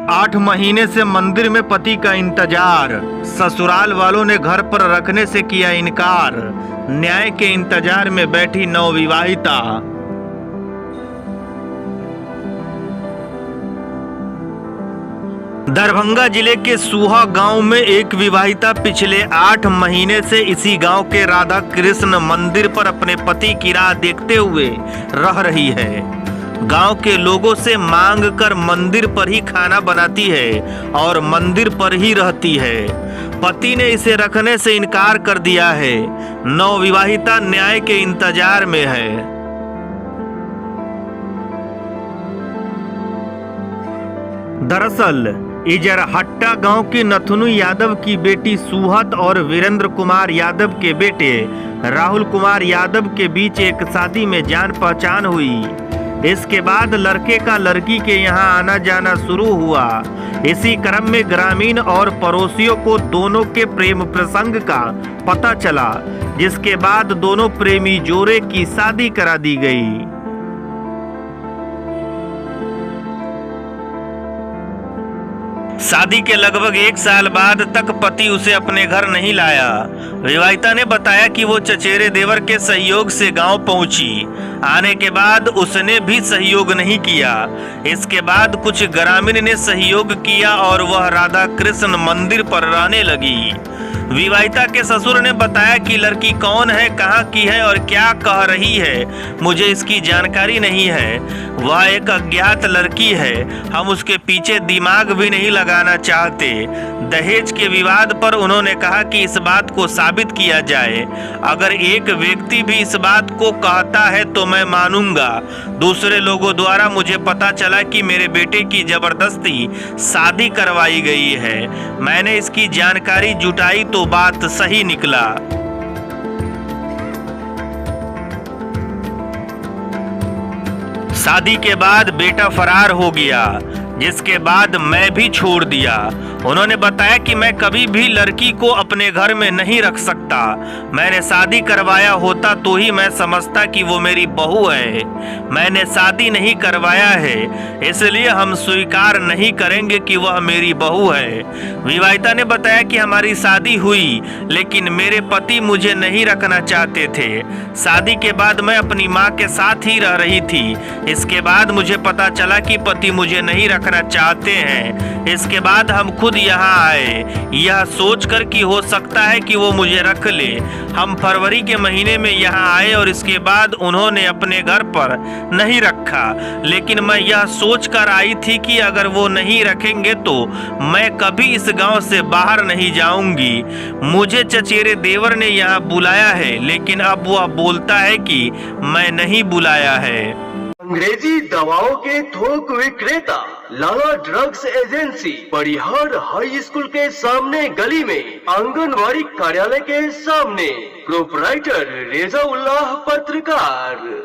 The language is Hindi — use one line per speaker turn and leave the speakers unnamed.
8 महीने से मंदिर में पति का इंतजार, ससुराल वालों ने घर पर रखने से किया इनकार। न्याय के इंतजार में बैठी नवविवाहिता। दरभंगा जिले के सूहा गांव में एक विवाहिता पिछले 8 महीने से इसी गांव के राधा कृष्ण मंदिर पर अपने पति की राह देखते हुए रह रही है। गांव के लोगों से मांग कर मंदिर पर ही खाना बनाती है और मंदिर पर ही रहती है। पति ने इसे रखने से इनकार कर दिया है। नवविवाहिता न्याय के इंतजार में है। दरअसल इजरहट्टा गांव की नथुनु यादव की बेटी सुहत और वीरेंद्र कुमार यादव के बेटे राहुल कुमार यादव के बीच एक शादी में जान पहचान हुई। इसके बाद लड़के का लड़की के यहां आना जाना शुरू हुआ। इसी क्रम में ग्रामीण और पड़ोसियों को दोनों के प्रेम प्रसंग का पता चला, जिसके बाद दोनों प्रेमी जोड़े की शादी करा दी गई। शादी के लगभग 1 साल बाद तक पति उसे अपने घर नहीं लाया। विवाहिता ने बताया कि वो चचेरे देवर के सहयोग से गांव पहुंची। आने के बाद उसने भी सहयोग नहीं किया। इसके बाद कुछ ग्रामीण ने सहयोग किया और वह राधा कृष्ण मंदिर पर रहने लगी। विवाहिता के ससुर ने बताया कि लड़की कौन है, कहाँ की है और क्या कह रही है, मुझे इसकी जानकारी नहीं है। वह एक अज्ञात लड़की है, हम उसके पीछे दिमाग भी नहीं लगाना चाहते। दहेज के विवाद पर उन्होंने कहा कि इस बात को साबित किया जाए। अगर एक व्यक्ति भी इस बात को कहता है तो मैं मानूंगा। दूसरे लोगों द्वारा मुझे पता चला कि मेरे बेटे की जबरदस्ती शादी करवाई गई है। मैंने इसकी जानकारी जुटाई तो बात सही निकला। शादी के बाद बेटा फरार हो गया, जिसके बाद मैं भी छोड़ दिया। उन्होंने बताया कि मैं कभी भी लड़की को अपने घर में नहीं रख सकता। मैंने शादी करवाया होता तो ही मैं समझता कि वो मेरी बहू है। मैंने शादी नहीं करवाया है, इसलिए हम स्वीकार नहीं करेंगे कि वह मेरी बहू है। विवाहिता ने बताया कि हमारी शादी हुई, लेकिन मेरे पति मुझे नहीं रखना चाहते थे। शादी के बाद मैं अपनी माँ के साथ ही रह रही थी। इसके बाद मुझे पता चला कि पति मुझे नहीं रखना चाहते हैं। इसके बाद हम खुद यहाँ आए, यह सोचकर कि हो सकता है कि वो मुझे रख ले। हम फरवरी के महीने में यहाँ आए और इसके बाद उन्होंने अपने घर पर नहीं रखा, लेकिन मैं यह सोचकर आई थी कि अगर वो नहीं रखेंगे तो मैं कभी इस गांव से बाहर नहीं जाऊंगी। मुझे चचेरे देवर ने यहाँ बुलाया है, लेकिन अब वह बोलता है कि मैं नहीं बुलाया है।
अंग्रेजी दवाओं के थोक विक्रेता लाला ड्रग्स एजेंसी, परिहार हाई स्कूल के सामने गली में, आंगनवाड़ी कार्यालय के सामने। प्रोपराइटर रेजा उल्लाह पत्रकार।